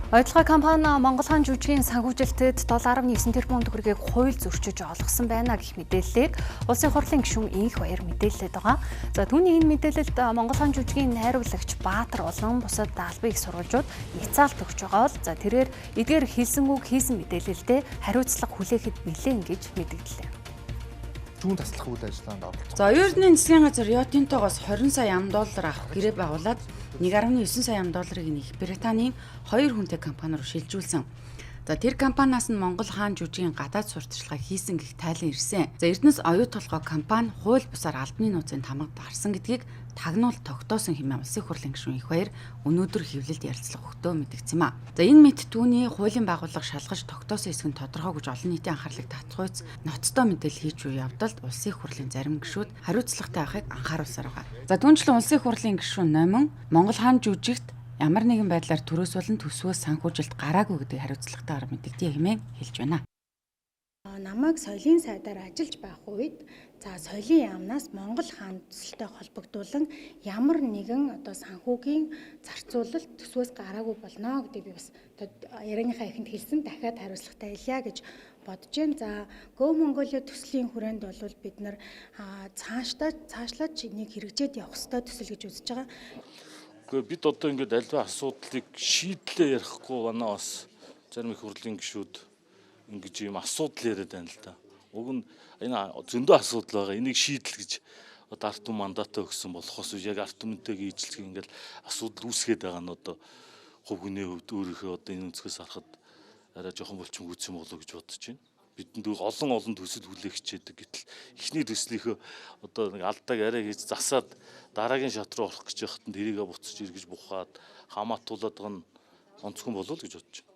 Ойлгоо компани Монгол хаан жүжигийн санхүүжилтэд 7.9 тэрбум төгрөгийг хууль зөрчиж олгосон байна гэх мэдээллийг улсын хурлын гишүүн Инх Баяр мэдээлээд байгаа. За түүний энэ мэдээлэлд Монгол хаан жүжигийн найруулагч Баатар болон бусад албан их сурвалжууд няцаалт өгч байгаа бол за тэрээр эдгээр хэлсэн үг хийсэн мэдээлэлдээ хариуцлага хүлээхэд билээ гэж мэдээллээ. Зүүн таслах үйл ажиллагаанд оролцсон. За оюутны засгийн газар Рио Тинтогоос 20 сая $50 авах гэрээ байгуулад 1.9 сая $10 нэх Британийн 2 хүнтэй компаниор шилжүүлсэн. За тэр компаниас нь Монгол хаан жүжигийн гадаад сурталчилгаа хийсэн гэх тайлан ирсэн. За Эрдэнэс оюут толгой компани хууль бусаар албаны нууцын тамгад дарсан гэдгийг тагнуул тогтоосон хэмээн улсын хурлын гишүүн Инх Баяр өнөөдөр хэвлэлд ярилцлага өгтөө мэдгдсэн юм а. За энэ мэт түүний хуулийн байгууллага шалгаж тогтоосон хэсэг нь тодорхой гэж олон нийтийн анхаарлыг татахуйц ноцтой мэдээлэл хийж буй явдалд улсын хурлын зарим гишүүд хариуцлагатай байхыг анхааруулсаар байгаа. За түүнчлэн улсын хурлын гишүүн Номин Монгол хаан жүжигт ямар нэгэн байдлаар төрөөс болон төсвөөс санхүүжилт гараагүй гэдэг хариуцлагатайгаар мэдэгдээ хэмээн хэлж байна. Намайг соёлын сайдаар ажиллаж байх үед за соёлын яамнаас Монгол хаан төсөлтэй холбогдуулан ямар нэгэн санхүүгийн зарцуулалт төсвөөс гараагүй болно гэдэг би бас ярианыхаа эхэнд хэлсэн дахиад хариуцлагатай хэлье гэж бодож байна. За Go Mongolia төслийн хүрээнд бол бид нар цаашлаад энийг хэрэгжээд явах ёстой төсөл гэж үзэж байгаа. Бид одоо ингээд альва асуудлыг шийдлээ ярихгүй байна бас зарим их хурлын гишүүд ингэж ийм асуудал яриад байна л да. Уг нь энэ зөндөө асуудал байгаа. Энийг шийдэл гэж одоо ард түмэн мандатаа өгсөн болохоос яг ард түмэнтэйгээ ижилцэх ингээд асуудал үүсгээд байгаа нь одоо хувь хүний хувьд өөрийнхөө одоо энэ өнцгөөс харахад арай жоохон булчин үүссэн болов уу гэж бодож байна. Бидэнд олон төсөл хүлээх хичээдэг гэтэл эхний төслийнхөө одоо нэг алдааг арай хийж засаад дараагийн шат руу орох гэж байхад тэрийгэ буцаж эргэж бухаад хамаатуулаад байгаа нь онцгой болов уу гэж бодож байна.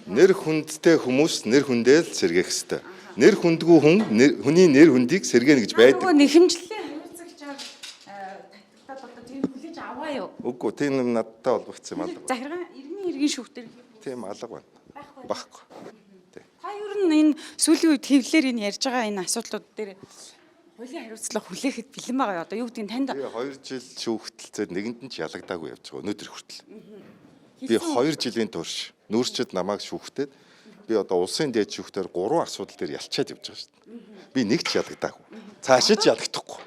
Нэр хүндтэй хүмүүс нэр хүндээ л сэргээх ёстой. Нэр хүндгүй хүн хүний нэр хүндийг сэргээнэ гэж байдаг. Нөгөө нэхэмжлэлээ хариуцагчаар татгатад одоо тэр хүлээж аваа юу? Үгүй тийм юм надтай холбогдсон юм алга. Захиргаан иргэний иргэн шүүхтэр Тийм алга байна. Баггүй. Та ер нь энэ сүүлийн үед хэвлэлээр энэ ярьж байгаа энэ асуудлууд дээр хуулийн хариуцлага хүлээхэд бэлэн байгаа. Одоо юу гэдгийг танд 2 жил шүүхтэлцээд нэгэнд нь ч ялагдаагүй явж байгаа өнөөдөр хүртэл. Би 2 жилийн турш нүүрчэд намайг шүүхтээд би одоо улсын дээд шүүхтээр 3 асуудал дээр ялчаад явж байгаа шүү дээ. Би нэг ч ялагдаагүй. Цаашид ялагдахгүй.